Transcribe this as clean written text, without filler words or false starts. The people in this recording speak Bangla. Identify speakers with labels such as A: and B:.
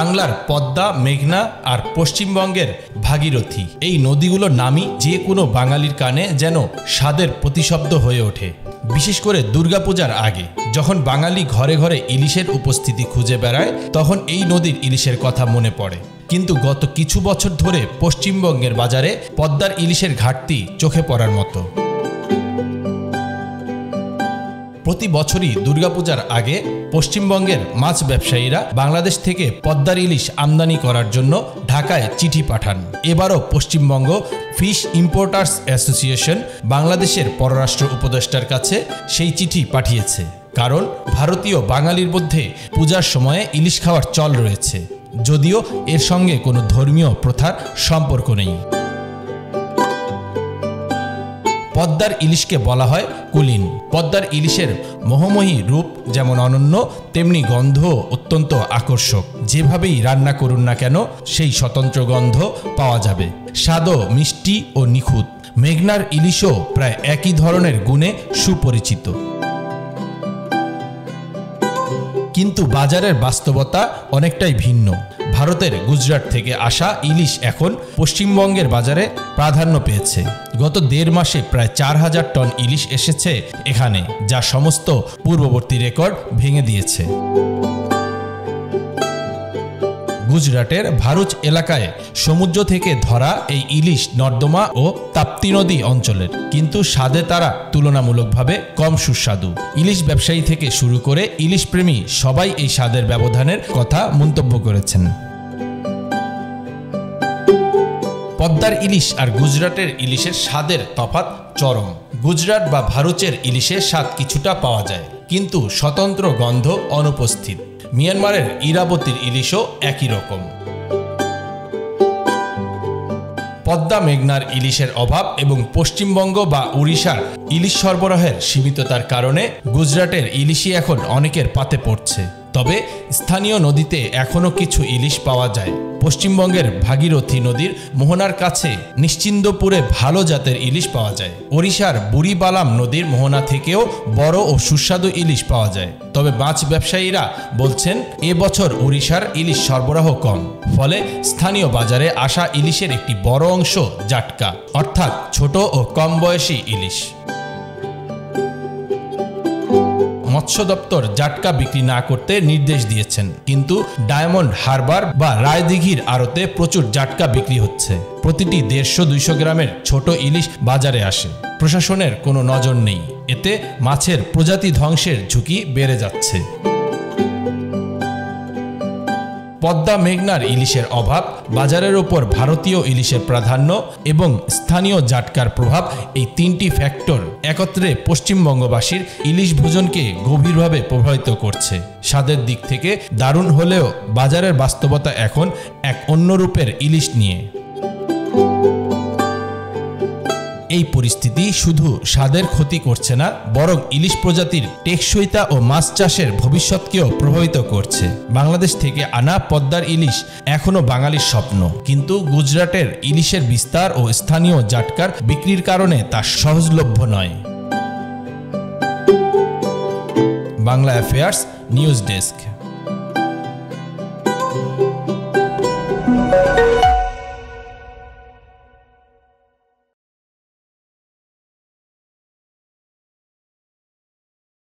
A: বাংলার পদ্মা, মেঘনা আর পশ্চিমবঙ্গের ভাগীরথী, এই নদীগুলোর নামই যে কোনো বাঙালির কানে যেন স্বাদের প্রতিশব্দ হয়ে ওঠে। বিশেষ করে দুর্গাপূজার আগে যখন বাঙালি ঘরে ঘরে ইলিশের উপস্থিতি খুঁজে বেড়ায়, তখন এই নদীর ইলিশের কথা মনে পড়ে। কিন্তু গত কিছু বছর ধরে পশ্চিমবঙ্গের বাজারে পদ্মার ইলিশের ঘাটতি চোখে পড়ার মতো। প্রতি বছরই দুর্গাপূজার আগে পশ্চিমবঙ্গের মাছ ব্যবসায়ীরা বাংলাদেশ থেকে পদ্মার ইলিশ আমদানি করার জন্য ঢাকায় চিঠি পাঠান। এবারও পশ্চিমবঙ্গ ফিশ ইম্পোর্টার্স অ্যাসোসিয়েশন বাংলাদেশের পররাষ্ট্র উপদেষ্টার কাছে সেই চিঠি পাঠিয়েছে। কারণ ভারতীয় বাঙালির মধ্যে পূজার সময়ে ইলিশ খাওয়ার চল রয়েছে, যদিও এর সঙ্গে কোনো ধর্মীয় প্রথার সম্পর্ক নেই। পদ্মার ইলিশকে বলা হয় কুলিন। পদ্মার ইলিশের মোহময়ী রূপ যেমন অনন্য, তেমনি গন্ধ অত্যন্ত আকর্ষক। যেভাবেই রান্না করুন না কেন, সেই স্বতন্ত্র গন্ধ পাওয়া যাবে। স্বাদও মিষ্টি ও নিখুঁত। মেঘনার ইলিশও প্রায় একই ধরনের গুণে সুপরিচিত। কিন্তু বাজারের বাস্তবতা অনেকটাই ভিন্ন। ভারতের গুজরাট থেকে আসা ইলিশ এখন পশ্চিমবঙ্গের বাজারে প্রাধান্য পেয়েছে। গত 1.5 মাসে প্রায় 4000 টন ইলিশ এসেছে এখানে, যা সমস্ত পূর্ববর্তী রেকর্ড ভেঙে দিয়েছে। গুজরাটের ভারুচ এলাকায় সমুদ্র থেকে ধরা এই ইলিশ নর্দমা ও তাপ্তি নদী অঞ্চলের, কিন্তু স্বাদে তারা তুলনামূলকভাবে কম সুস্বাদু। ইলিশ ব্যবসায়ী থেকে শুরু করে ইলিশ প্রেমী সবাই এই স্বাদের ব্যবধানের কথা মন্তব্য করেছেন। পদ্মার ইলিশ আর গুজরাটের ইলিশের স্বাদের তফাৎ চরম। গুজরাট বা ভারুচের ইলিশের স্বাদ কিছুটা পাওয়া যায়, কিন্তু স্বতন্ত্র গন্ধ অনুপস্থিত। মিয়ানমারের ইরাবতীর ইলিশও একই রকম। পদ্মা মেঘনার ইলিশের অভাব এবং পশ্চিমবঙ্গ বা উড়িষ্যার ইলিশ সরবরাহের সীমিততার কারণে গুজরাটের ইলিশই এখন অনেকের পাতে পড়ছে। তবে স্থানীয় নদীতে এখনও কিছু ইলিশ পাওয়া যায়। পশ্চিমবঙ্গের ভাগীরথী নদীর মোহনার কাছে নিশ্চিন্দপুরে ভালো জাতের ইলিশ পাওয়া যায়। ওড়িশার বুড়িবালাম নদীর মোহনা থেকেও বড় ও সুস্বাদু ইলিশ পাওয়া যায়। তবে মাছ ব্যবসায়ীরা বলছেন এবছর ওড়িশার ইলিশ সরবরাহ কম, ফলে স্থানীয় বাজারে আসা ইলিশের একটি বড় অংশ জাটকা, অর্থাৎ ছোট ও কম বয়সী ইলিশ। মৎস্য দপ্তর জাটকা বিক্রি না করতে নির্দেশ দিয়েছেন, কিন্তু ডায়মন্ড হারবার বা রায়দিঘির আড়তে প্রচুর জাটকা বিক্রি হচ্ছে। প্রতিটি 150-200 গ্রামের ছোট ইলিশ বাজারে আসে। প্রশাসনের কোনো নজর নেই। এতে মাছের প্রজাতি ধ্বংসের ঝুঁকি বেড়ে যাচ্ছে। পদ্মা মেঘনার ইলিশের অভাব, বাজারের ওপর ভারতীয় ইলিশের প্রাধান্য এবং স্থানীয় জাটকার প্রভাব, এই 3টি ফ্যাক্টর একত্রে পশ্চিমবঙ্গবাসীর ইলিশ ভোজনকে গভীরভাবে প্রভাবিত করছে। স্বাদের দিক থেকে দারুণ হলেও বাজারের বাস্তবতা এখন এক অন্য রূপের ইলিশ নিয়ে। এই পরিস্থিতি শুধু স্বাদের ক্ষতি করছে না, বরং ইলিশ প্রজাতির টেকসইতা ও মাছ চাষের ভবিষ্যৎকেও প্রভাবিত করছে। বাংলাদেশ থেকে আনা পদ্মার ইলিশ এখনো বাঙালির স্বপ্ন, কিন্তু গুজরাটের ইলিশের বিস্তার ও স্থানীয় জাটকার বিক্রির কারণে তা সহজলভ্য নয়। Bangla affairs news desk.